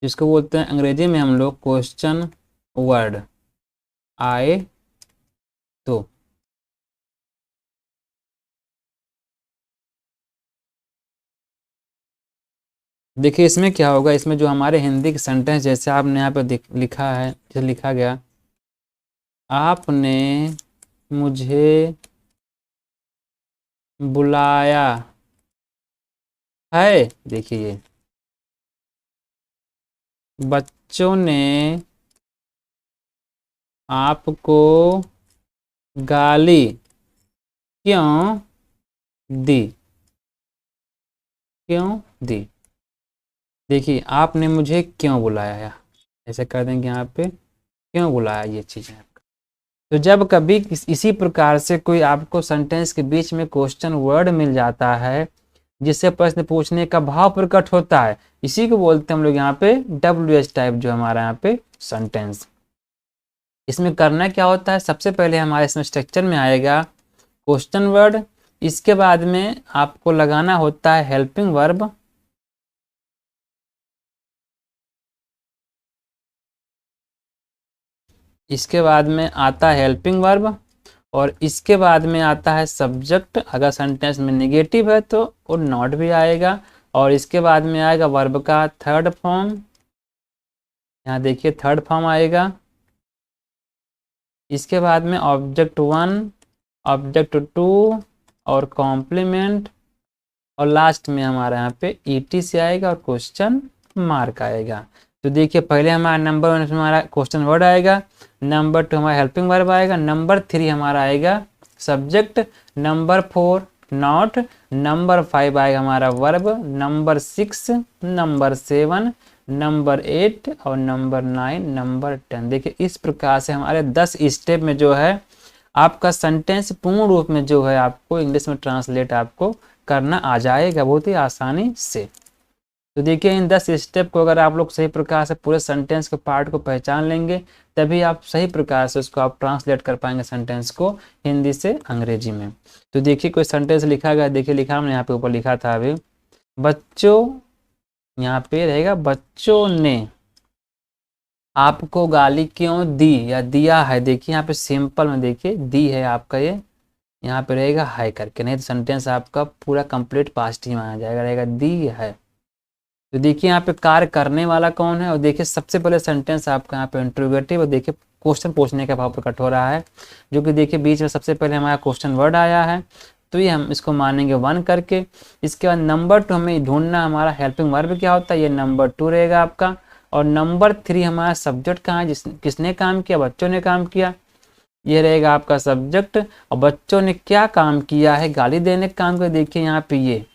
जिसको बोलते हैं अंग्रेजी में हम लोग क्वेश्चन वर्ड आए तो। देखिए इसमें क्या होगा, इसमें जो हमारे हिंदी के सेंटेंस जैसे आपने यहाँ पे लिखा है, जैसे लिखा गया आपने मुझे बुलाया है। देखिए ये बच्चों ने आपको गाली क्यों दी, देखिए आपने मुझे क्यों बुलाया, ऐसे कर देंगे यहाँ पे क्यों बुलाया, ये चीज़ है। तो जब कभी इसी प्रकार से कोई आपको सेंटेंस के बीच में क्वेश्चन वर्ड मिल जाता है जिससे प्रश्न पूछने का भाव प्रकट होता है, इसी को बोलते हैं हम लोग यहाँ पे WH टाइप जो हमारा यहाँ पे सेंटेंस। इसमें करना क्या होता है, सबसे पहले हमारे इसमें स्ट्रक्चर में आएगा क्वेश्चन वर्ड, इसके बाद में आपको लगाना होता है हेल्पिंग वर्ब, इसके बाद में आता है हेल्पिंग वर्ब, और इसके बाद में आता है सब्जेक्ट। अगर सेंटेंस में नेगेटिव है तो वो नॉट भी आएगा, और इसके बाद में आएगा वर्ब का थर्ड फॉर्म, यहाँ देखिए थर्ड फॉर्म आएगा। इसके बाद में ऑब्जेक्ट 1, ऑब्जेक्ट 2 और कॉम्प्लीमेंट, और लास्ट में हमारा यहाँ पे ETC आएगा और क्वेश्चन मार्क आएगा। तो देखिए पहले हमारा नंबर 1 हमारा क्वेश्चन वर्ड आएगा, नंबर 2 हमारा हेल्पिंग वर्ब आएगा, नंबर 3 हमारा आएगा सब्जेक्ट, नंबर 4 नॉट, नंबर 5 आएगा हमारा वर्ब, नंबर 6, नंबर 7, नंबर 8 और नंबर 9, नंबर 10। देखिए इस प्रकार से हमारे 10 स्टेप में जो है आपका सेंटेंस पूर्ण रूप में जो है आपको इंग्लिश में ट्रांसलेट आपको करना आ जाएगा बहुत ही आसानी से। तो देखिए इन 10 स्टेप को अगर आप लोग सही प्रकार से पूरे सेंटेंस के पार्ट को पहचान लेंगे तभी आप सही प्रकार से उसको आप ट्रांसलेट कर पाएंगे सेंटेंस को हिंदी से अंग्रेजी में। तो देखिए कोई सेंटेंस लिखा गया, देखिए लिखा हमने यहाँ पे ऊपर लिखा था अभी, बच्चों, यहाँ पे रहेगा बच्चों ने आपको गाली क्यों दी या दिया है। देखिए यहाँ पे सिंपल में देखिए दी है आपका, ये यहाँ पे रहेगा है करके, नहीं तो सेंटेंस आपका पूरा कंप्लीट पास्ट ही माना जाएगा, रहेगा दी है। तो देखिए यहाँ पे कार्य करने वाला कौन है, और देखिए सबसे पहले सेंटेंस आपका यहाँ पे इंट्रोगेटिव, और देखिए क्वेश्चन पूछने का भाव प्रकट हो रहा है, जो कि देखिए बीच में सबसे पहले हमारा क्वेश्चन वर्ड आया है, तो ये हम इसको मानेंगे 1 करके। इसके बाद नंबर 2 हमें ढूंढना, हमारा हेल्पिंग वर्ब क्या होता है, ये नंबर 2 रहेगा आपका। और नंबर 3 हमारा सब्जेक्ट कहाँ है, किसने काम किया, बच्चों ने काम किया, ये रहेगा आपका सब्जेक्ट। और बच्चों ने क्या काम किया है, गाली देने का काम किया। देखिए यहाँ पे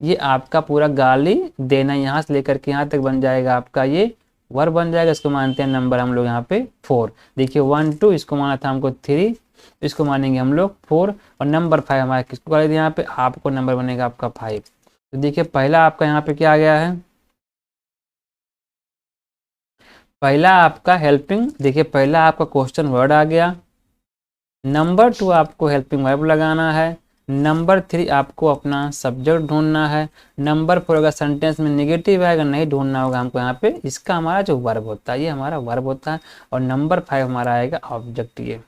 ये आपका पूरा गाली देना यहाँ से लेकर के यहाँ तक बन जाएगा आपका ये वर्ब बन जाएगा। इसको मानते हैं नंबर हम लोग यहाँ पे 4। देखिए 1 2 इसको माना था हमको 3, इसको मानेंगे हम लोग 4। और नंबर 5 हमारा किसको गाली दिया, यहाँ पे आपको नंबर बनेगा आपका 5। तो देखिए पहला आपका यहाँ पे क्या आ गया है, पहला आपका हेल्पिंग, देखिए पहला आपका क्वेश्चन वर्ड आ गया। नंबर 2 आपको हेल्पिंग वर्ब लगाना है। नंबर 3 आपको अपना सब्जेक्ट ढूंढना है। नंबर 4 अगर सेंटेंस में नेगेटिव है, अगर नहीं ढूंढना होगा हमको यहाँ पे, इसका हमारा जो वर्ब होता है ये हमारा वर्ब होता है। और नंबर 5 हमारा आएगा ऑब्जेक्ट। ये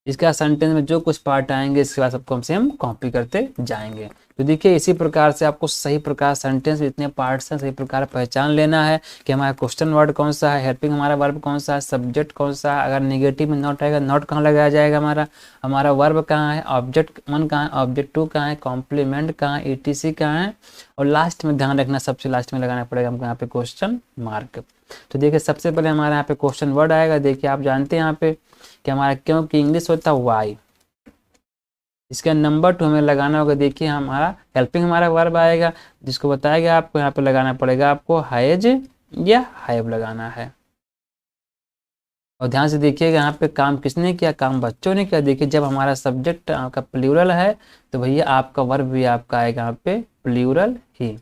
इसका सेंटेंस में जो कुछ पार्ट आएंगे इसके बाद सबको हमसे हम कॉपी करते जाएंगे। तो देखिए इसी प्रकार से आपको सही प्रकार सेंटेंस में इतने पार्ट्स हैं, सही प्रकार पहचान लेना है कि हमारा क्वेश्चन वर्ड कौन सा है, हेल्पिंग हमारा वर्ब कौन सा है, सब्जेक्ट कौन सा है, अगर नेगेटिव में नॉट आएगा नॉट कहाँ लगाया जाएगा, हमारा वर्ब कहाँ है, ऑब्जेक्ट 1 कहाँ है, ऑब्जेक्ट 2 कहाँ है, कॉम्प्लीमेंट कहाँ है, ETC कहाँ है, और लास्ट में ध्यान रखना सबसे लास्ट में लगाना पड़ेगा हमको यहाँ पे क्वेश्चन मार्क। तो देखिए सबसे पहले हमारे यहाँ पे क्वेश्चन वर्ड आएगा। देखिए आप जानते हैं यहाँ पे कि हमारा क्योंकि इंग्लिश होता है वाई, इसका नंबर 2 हमें लगाना होगा। देखिए हमारा हेल्पिंग हमारा वर्ब आएगा, जिसको बताया गया आपको यहाँ पे लगाना पड़ेगा, आपको हैज या हैव लगाना है। और ध्यान से देखिएगा यहाँ पे काम किसने किया, काम बच्चों ने किया। देखिए जब हमारा सब्जेक्ट आपका प्लूरल है तो भैया आपका वर्ब भी आपका आएगा यहाँ पे प्लूरल ही,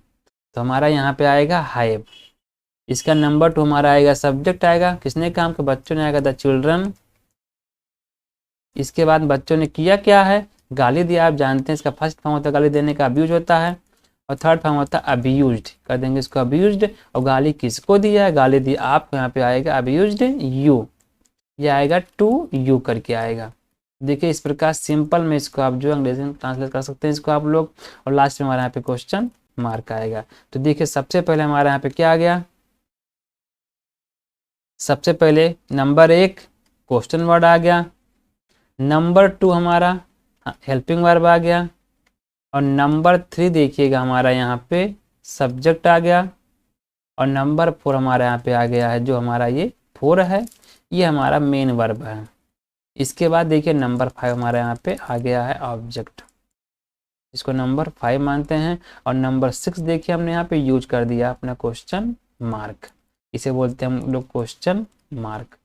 तो हमारा यहाँ पे आएगा हैव। इसका नंबर 2 हमारा आएगा, सब्जेक्ट आएगा, किसने काम किया, बच्चों ने आएगा द चिल्ड्रन। इसके बाद बच्चों ने किया क्या है, गाली दिया। आप जानते हैं इसका फर्स्ट फॉर्म होता है गाली देने का, अब्यूज होता है, और थर्ड फॉर्म होता है अब्यूज्ड, कर देंगे इसको अब्यूज्ड। और गाली किसको दिया है, गाली दी आपको, यहाँ पे आएगा अब्यूज्ड यू, ये आएगा टू यू करके आएगा। देखिए इस प्रकार सिंपल में इसको आप जो अंग्रेजी में ट्रांसलेट कर सकते हैं इसको आप लोग, और लास्ट में हमारे यहाँ पे क्वेश्चन मार्क आएगा। तो देखिए सबसे पहले हमारे यहाँ पे क्या आ गया, सबसे पहले नंबर 1 क्वेश्चन वर्ड आ गया, नंबर 2 हमारा हेल्पिंग वर्ब आ गया, और नंबर 3 देखिएगा हमारा यहाँ पे सब्जेक्ट आ गया, और नंबर 4 हमारा यहाँ पे आ गया है, जो हमारा ये 4 है ये हमारा मेन वर्ब है। इसके बाद देखिए नंबर 5 हमारा यहाँ पे आ गया है ऑब्जेक्ट, इसको नंबर 5 मानते हैं। और नंबर 6 देखिए हमने यहाँ पे यूज कर दिया अपना क्वेश्चन मार्क, इसे बोलते हैं हम लोग क्वेश्चन मार्क।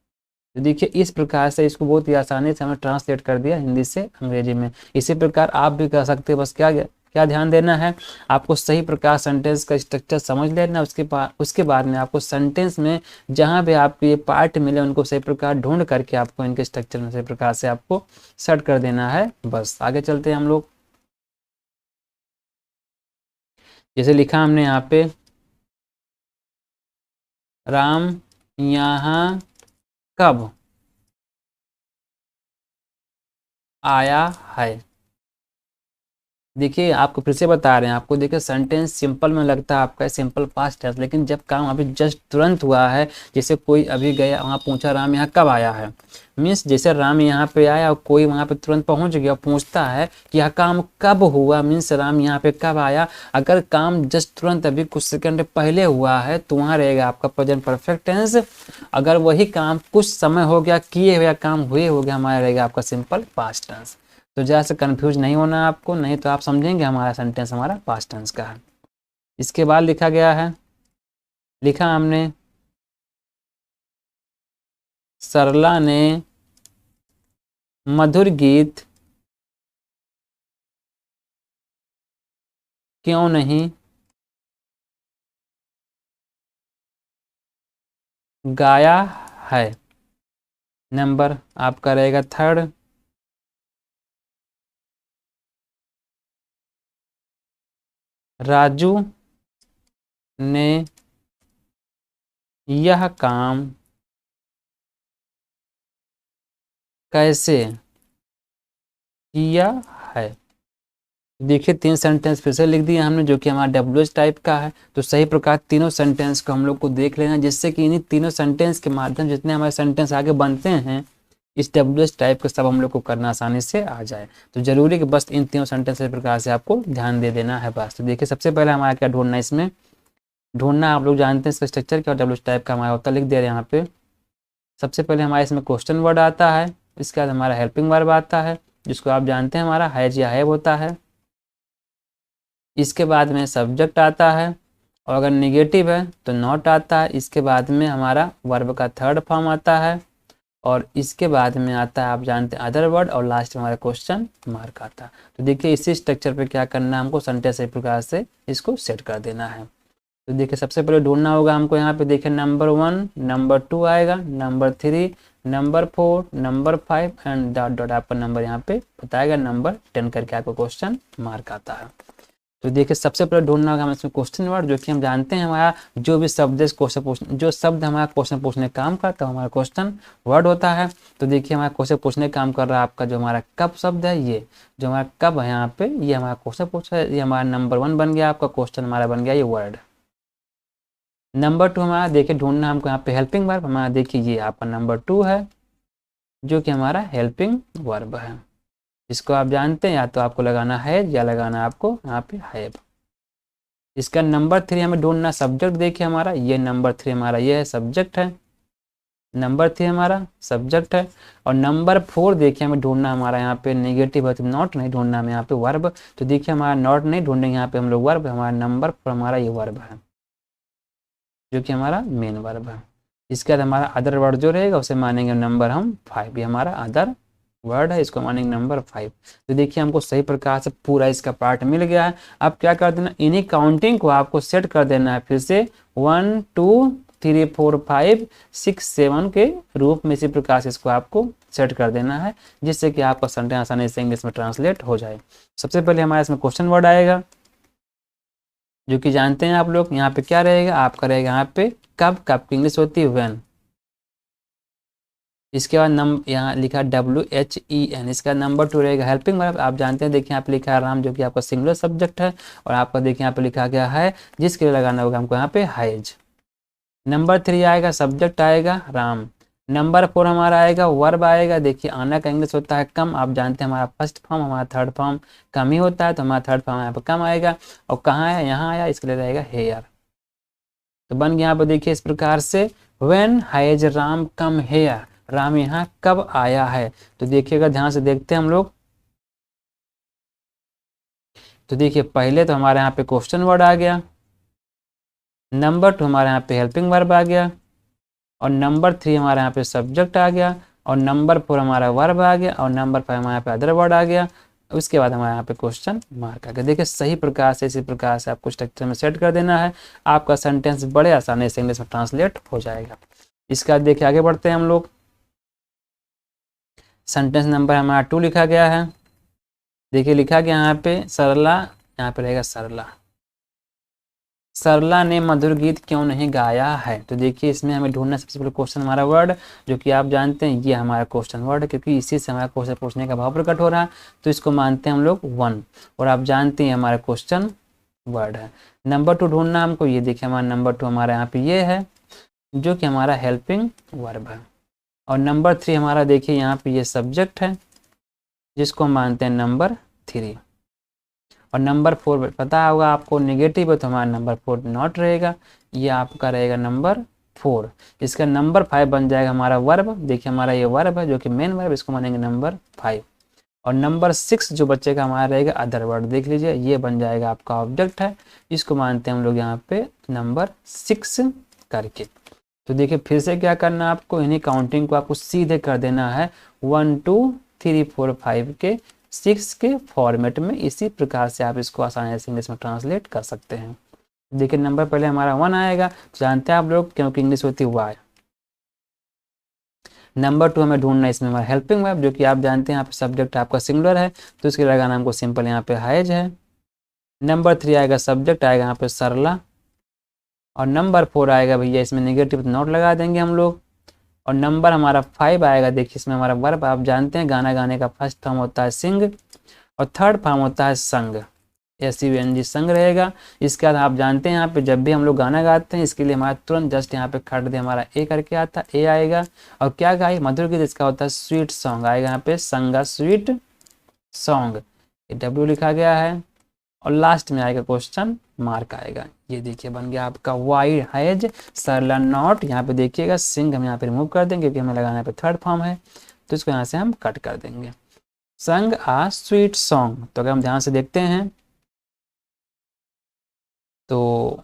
तो देखिए इस प्रकार से इसको बहुत ही आसानी से हमें ट्रांसलेट कर दिया हिंदी से अंग्रेजी में। इसी प्रकार आप भी कर सकते हैं, बस क्या ध्यान देना है, आपको सही प्रकार सेंटेंस का स्ट्रक्चर समझ लेना। उसके बाद में आपको सेंटेंस में जहाँ भी आपको ये पार्ट मिले उनको सही प्रकार ढूंढ करके आपको इनके स्ट्रक्चर में सही प्रकार से आपको सेट कर देना है। बस आगे चलते हैं हम लोग। जैसे लिखा हमने यहाँ पे, राम यहाँ कब आया है। देखिए आपको फिर से बता रहे हैं, आपको देखिए सेंटेंस सिंपल में लगता है आपका सिंपल पास्ट है, लेकिन जब काम अभी जस्ट तुरंत हुआ है, जैसे कोई अभी गया वहाँ पूछा राम यहाँ कब आया है, मीन्स जैसे राम यहाँ पे आया और कोई वहाँ पे तुरंत पहुँच गया, पूछता है कि यह काम कब हुआ, मीन्स राम यहाँ पे कब आया। अगर काम जस्ट तुरंत अभी कुछ सेकंड पहले हुआ है तो वहाँ रहेगा आपका प्रेजेंट परफेक्ट टेंस। अगर वही काम कुछ समय हो गया किए हुए काम हुए हो गया, हमारा रहेगा आपका सिंपल पास्ट टेंस। तो जरा से कंफ्यूज नहीं होना आपको, नहीं तो आप समझेंगे हमारा सेंटेंस हमारा पास्ट टेंस का है। इसके बाद लिखा गया है, लिखा हमने सरला ने मधुर गीत क्यों नहीं गाया है। नंबर आपका रहेगा थर्ड। राजू ने यह काम कैसे किया है। देखिए 3 सेंटेंस फिर से लिख दिया हमने जो कि हमारा डब्ल्यूएच टाइप का है। तो सही प्रकार तीनों सेंटेंस को हम लोग को देख लेना, जिससे कि इन्हीं तीनों सेंटेंस के माध्यम जितने हमारे सेंटेंस आगे बनते हैं इस डब्ल्यूएच टाइप के सब हम लोग को करना आसानी से आ जाए। तो जरूरी कि बस इन तीनों सेंटेंस इस प्रकार से आपको ध्यान दे देना है बस। तो देखिए सबसे पहले हमारा क्या ढूंढना है, इसमें ढूंढना आप लोग जानते हैं इसका स्ट्रक्चर क्या डब्ल्यूएच टाइप का हमारा होता है, लिख दे रहे हैं यहाँ पे। सबसे पहले हमारे इसमें क्वेश्चन वर्ड आता है, इसके बाद हमारा हेल्पिंग वर्ब आता है जिसको आप जानते हैं हमारा हैज या हैव होता है। इसके बाद में सब्जेक्ट आता है और अगर निगेटिव है तो नॉट आता है। इसके बाद में हमारा वर्ब का थर्ड फॉर्म आता है और इसके बाद में आता है आप जानते हैं अदर वर्ड और लास्ट में हमारा क्वेश्चन मार्क आता है। तो देखिए इसी स्ट्रक्चर पे क्या करना है हमको, सेंटेंस इस प्रकार से इसको सेट कर देना है। तो देखिए सबसे पहले ढूंढना होगा हमको, यहाँ पे देखिए नंबर 1, नंबर 2 आएगा, number 3, number 4, number 5 and dot dot आपका नंबर यहाँ पे बताएगा नंबर 10 करके आपको क्वेश्चन मार्क आता है। तो देखिए सबसे पहले ढूंढना होगा हमें इसमें क्वेश्चन वर्ड, जो कि हम जानते हैं हमारा जो भी शब्द क्वेश्चन पूछने, जो शब्द हमारा क्वेश्चन पूछने का काम करता है हमारा क्वेश्चन वर्ड होता है। तो देखिए हमारा क्वेश्चन पूछने का काम कर रहा है आपका जो हमारा कब शब्द है, ये जो हमारा कब है यहाँ पे, ये हमारा क्वेश्चन पूछा है, ये हमारा नंबर 1 बन गया, आपका क्वेश्चन हमारा बन गया ये वर्ड। नंबर 2 हमारा देखिए ढूंढना हमको यहाँ पे हेल्पिंग वर्ब, हमारा देखिए ये आपका नंबर 2 है जो कि हमारा हेल्पिंग वर्ब है। इसको आप जानते हैं या तो आपको लगाना है या लगाना आपको यहाँ पे हैव। इसका नंबर 3 हमें ढूंढना सब्जेक्ट, देखिए हमारा ये नंबर 3 हमारा ये है सब्जेक्ट है, नंबर 3 हमारा सब्जेक्ट है। और नंबर 4 देखिए हमें ढूंढना हमारा यहाँ पे नेगेटिव है तो नॉट नहीं ढूंढना हमें यहाँ पे वर्ब। तो देखिए हमारा नॉट नहीं ढूंढेंगे यहाँ पे हम लोग वर्ब, हमारा नंबर 4 हमारा ये वर्ब है जो कि हमारा मेन वर्ब है। इसके बाद हमारा अदर वर्ड जो रहेगा उसे मानेंगे नंबर हम 5, ये हमारा अदर वर्ड है, इसको मानेंगे नंबर 5। तो देखिए हमको सही प्रकार से पूरा इसका पार्ट मिल गया है। अब क्या कर देना, इन्हीं काउंटिंग को आपको सेट कर देना है फिर से 1 2 3 4 5 6 7 के रूप में, इसी प्रकार से इसको आपको सेट कर देना है जिससे कि आपका सेंटेंस आसानी से इंग्लिश में ट्रांसलेट हो जाए। सबसे पहले हमारे इसमें क्वेश्चन वर्ड आएगा जो कि जानते हैं आप लोग, यहाँ पे क्या रहेगा आपका रहेगा यहाँ पे कब, कब की इंग्लिश होती है व्हेन। इसके बाद यहाँ लिखा WHEN, इसका नंबर 2 रहेगा हेल्पिंग वर्ब, आप जानते हैं देखिए यहाँ पे लिखा है राम जो कि आपका सिंगुलर सब्जेक्ट है और आपका देखिए यहाँ पे लिखा गया है जिसके लिए लगाना होगा हमको यहाँ पे हैज। नंबर 3 आएगा सब्जेक्ट आएगा राम। नंबर 4 हमारा आएगा वर्ब आएगा, देखिए आना का इंग्लिश होता है कम, आप जानते हैं हमारा फर्स्ट फॉर्म हमारा थर्ड फॉर्म कम ही होता है तो हमारा थर्ड फॉर्म यहाँ पर कम आएगा। और कहाँ है, यहाँ आया, इसके लिए रहेगा हेयर। तो बन गया यहाँ पर देखिए इस प्रकार से when has Ram come here, Ram यहाँ कब आया है। तो देखिएगा ध्यान से देखते हैं हम लोग। तो देखिए पहले तो हमारे यहाँ पे क्वेश्चन वर्ड आ गया, नंबर 2 हमारे यहाँ पे हेल्पिंग वर्ब आ गया और नंबर 3 हमारे यहाँ पे सब्जेक्ट आ गया और नंबर 4 हमारा वर्ब आ गया और नंबर 5 हमारे यहाँ पे अदर वर्ड आ गया। उसके बाद हमारे यहाँ पे क्वेश्चन मार्क आ गया। देखिए सही प्रकार से इसी प्रकार से आपको स्ट्रक्चर में सेट कर देना है, आपका सेंटेंस बड़े आसानी से इंग्लिश में ट्रांसलेट हो जाएगा। इसका देखिए आगे बढ़ते हैं हम लोग। सेंटेंस नंबर हमारा 2 लिखा गया है, देखिए लिखा गया यहाँ पे सरला, यहाँ पे रहेगा सरला, सरला ने मधुर गीत क्यों नहीं गाया है। तो देखिए इसमें हमें ढूंढना सबसे पहले क्वेश्चन हमारा वर्ड जो कि आप जानते हैं ये हमारा क्वेश्चन वर्ड है क्योंकि इसी से हमारा क्वेश्चन पूछने का भाव प्रकट हो रहा है तो इसको मानते हैं हम लोग 1 और आप जानते हैं हमारा क्वेश्चन वर्ड है। नंबर 2 ढूंढना हमको, ये देखिए हमारा नंबर 2 हमारा यहाँ पे ये है जो कि हमारा हेल्पिंग वर्ब है और नंबर 3 हमारा देखिए यहाँ पे ये सब्जेक्ट है जिसको हम मानते हैं नंबर 3 और नंबर 4 पता होगा आपको नेगेटिव है तो हमारा नंबर 4 नॉट रहेगा, ये आपका रहेगा नंबर 4। इसका नंबर 5 बन जाएगा हमारा वर्ब, देखिए हमारा ये वर्ब है जो कि मेन वर्ब, इसको मानेंगे नंबर 5 और नंबर 6 जो बच्चे का हमारा रहेगा अदर वर्ड, देख लीजिए ये बन जाएगा आपका ऑब्जेक्ट है, इसको मानते हैं हम लोग यहाँ पे नंबर 6 करके। तो देखिए फिर से क्या करना है आपको, इन्हीं काउंटिंग को आपको सीधे कर देना है 1 2 3 4 5 के 6 के फॉर्मेट में, इसी प्रकार से आप इसको आसानी से इंग्लिश में ट्रांसलेट कर सकते हैं। देखिए नंबर पहले हमारा 1 आएगा, जानते हैं आप लोग क्योंकि इंग्लिश होती है वाई, नंबर 2 हमें ढूंढना है इसमें हमारा हेल्पिंग वर्ब, जो कि आप जानते हैं यहाँ पे सब्जेक्ट आपका सिंगुलर है तो इसके लगाना हमको सिंपल यहाँ पे हाइज है। नंबर 3 आएगा सब्जेक्ट आएगा यहाँ पे सरला, और नंबर 4 आएगा भैया इसमें नेगेटिव नोट लगा देंगे हम लोग। और नंबर हमारा 5 आएगा, देखिए इसमें हमारा वर्ब आप जानते हैं गाना गाने का फर्स्ट फॉर्म होता है सिंग और थर्ड फॉर्म होता है संग, SUNG संग रहेगा। इसके बाद आप जानते हैं यहाँ पे जब भी हम लोग गाना गाते हैं इसके लिए हमारा तुरंत जस्ट यहाँ पे खट दे हमारा ए करके आता है, ए आएगा। और क्या गाए मधुर गीत, इसका होता है स्वीट सॉन्ग आएगा यहाँ पे संगा स्वीट सॉन्ग, W लिखा गया है। और लास्ट में आएगा क्वेश्चन मार्क आएगा, ये देखिए बन गया आपका वाइड हाइज सरला नॉट। यहाँ पे देखिएगा सिंग हम यहाँ पे रिमूव कर देंगे क्योंकि हमें लगाना है पे थर्ड फॉर्म है तो इसको यहाँ से हम कट कर देंगे। संग आ स्वीट सॉन्ग, तो अगर हम ध्यान से देखते हैं तो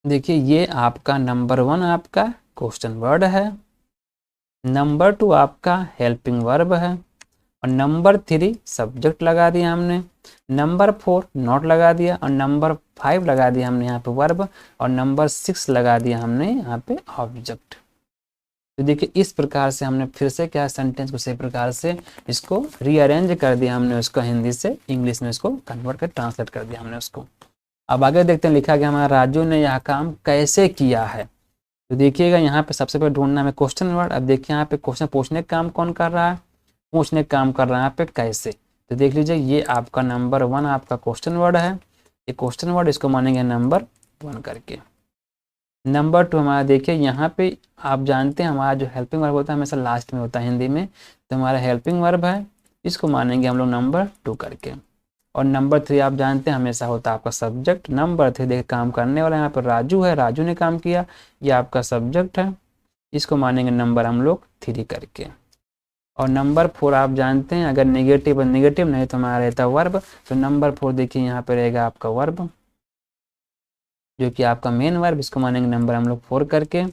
देखिए ये आपका नंबर 1 आपका क्वेश्चन वर्ड है, नंबर 2 आपका हेल्पिंग वर्ब है, और नंबर 3 सब्जेक्ट लगा दिया हमने, नंबर 4 नॉट लगा दिया, और नंबर 5 लगा दिया हमने यहाँ पे वर्ब, और नंबर 6 लगा दिया हमने यहाँ पे ऑब्जेक्ट। तो देखिए इस प्रकार से हमने फिर से क्या सेंटेंस को सही प्रकार से इसको रीअरेंज कर दिया हमने, उसको हिंदी से इंग्लिश में इसको कन्वर्ट कर ट्रांसलेट कर दिया हमने उसको। अब आगे देखते हैं लिखा गया हमारा राजू ने यह काम कैसे किया है। तो देखिएगा यहाँ पे सबसे पहले ढूंढना है क्वेश्चन वर्ड। अब देखिए यहाँ पे क्वेश्चन पूछने का काम कौन कर रहा है, पूछने का काम कर रहा है यहाँ पे कैसे। तो देख लीजिए ये आपका नंबर 1 आपका क्वेश्चन वर्ड है, ये क्वेश्चन वर्ड इसको मानेंगे नंबर 1 करके। नंबर 2 हमारा देखिए यहाँ पे आप जानते हैं हमारा जो हेल्पिंग वर्ब होता है हमेशा लास्ट में होता है हिंदी में, तो हमारा हेल्पिंग वर्ब है इसको मानेंगे हम लोग नंबर 2 करके। और नंबर 3 आप जानते हैं हमेशा होता है आपका सब्जेक्ट। नंबर 3 देखिए काम करने वाला यहाँ पर राजू है, राजू ने काम किया, ये आपका सब्जेक्ट है, इसको मानेंगे नंबर हम लोग 3 करके। और नंबर 4 आप जानते हैं अगर नेगेटिव नेगेटिव नहीं तो हमारा रहता है वर्ब, तो नंबर 4 देखिए यहाँ पे रहेगा आपका वर्ब जो कि आपका मेन वर्ब, इसको मानेंगे नंबर हम लोग 4 करके।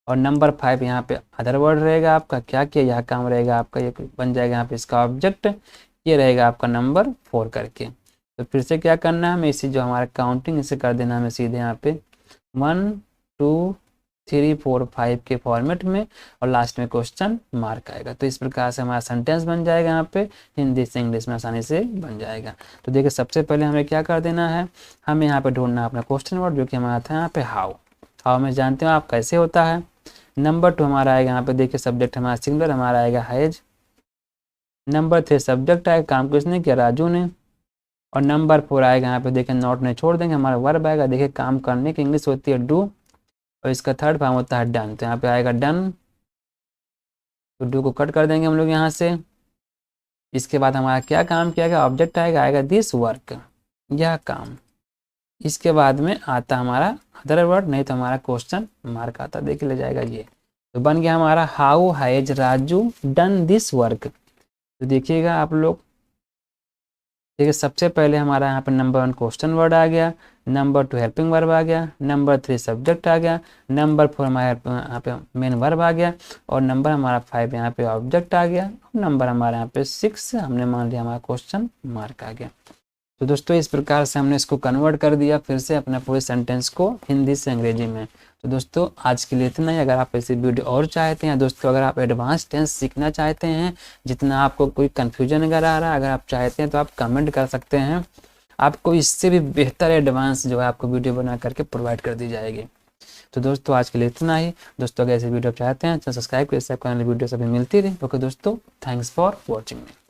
और नंबर 5 यहाँ पे अदर वर्ड रहेगा आपका, क्या किया यह काम रहेगा आपका, ये बन जाएगा यहाँ पे इसका ऑब्जेक्ट, ये रहेगा आपका नंबर 4 करके। तो फिर से क्या करना है हमें इसी जो हमारा काउंटिंग इसे कर देना हमें सीधे यहाँ पे 1 2 3 4 5 के फॉर्मेट में, और लास्ट में क्वेश्चन मार्क आएगा। तो इस प्रकार से हमारा सेंटेंस बन जाएगा यहाँ पे हिंदी से इंग्लिश में आसानी से बन जाएगा। तो देखिए सबसे पहले हमें क्या कर देना है, हमें यहाँ पे ढूंढना है अपना क्वेश्चन वर्ड जो कि हमारा था यहाँ पे हाउ। हाउ में जानते हो आप कैसे होता है। नंबर 2 हमारा आएगा यहाँ पे देखिए सब्जेक्ट हमारा सिंगुलर हमारा आएगा हैज। नंबर 3 सब्जेक्ट आएगा काम किसने किया राजू ने। और नंबर 4 आएगा यहाँ पे देखिए नॉट ने छोड़ देंगे, हमारा वर्ब आएगा देखिए काम करने की इंग्लिश होती है डू, और इसका थर्ड फॉर्म होता है डन, तो यहाँ पे आएगा डन, तो डू को कट कर देंगे हम लोग यहाँ से। इसके बाद हमारा क्या काम किया गया, ऑब्जेक्ट आएगा दिस वर्क, यह काम। इसके बाद में आता हमारा अदर वर्ड, नहीं तो हमारा क्वेश्चन मार्क आता, देख ले जाएगा ये। तो बन गया हमारा how has Raju done this work. तो देखिएगा आप लोग देखिए सबसे पहले हमारा यहाँ पर नंबर 1 क्वेश्चन वर्ड आ गया, नंबर 2 हेल्पिंग वर्ब आ गया, नंबर 3 सब्जेक्ट आ गया, नंबर 4 हमारा यहाँ पे मेन वर्ब आ गया, और नंबर हमारा 5 यहाँ पे ऑब्जेक्ट आ गया, और नंबर हमारा यहाँ पे 6 हमने मान लिया हमारा क्वेश्चन मार्क आ गया। तो दोस्तों इस प्रकार से हमने इसको कन्वर्ट कर दिया फिर से अपना पूरे सेंटेंस को हिंदी से अंग्रेजी में। तो दोस्तों आज के लिए इतना ही। अगर आप ऐसी वीडियो और चाहते हैं दोस्तों, अगर आप एडवांस टेंस सीखना चाहते हैं, जितना आपको कोई कन्फ्यूजन अगर आ रहा है अगर आप चाहते हैं तो आप कमेंट कर सकते हैं, आपको इससे भी बेहतर एडवांस जो है आपको वीडियो बना करके प्रोवाइड कर दी जाएगी। तो दोस्तों आज के लिए इतना ही। दोस्तों अगर ऐसी वीडियो चाहते हैं तो सब्सक्राइब कर वीडियो सभी मिलती रही। ओके दोस्तों, थैंक्स फॉर वॉचिंग मी।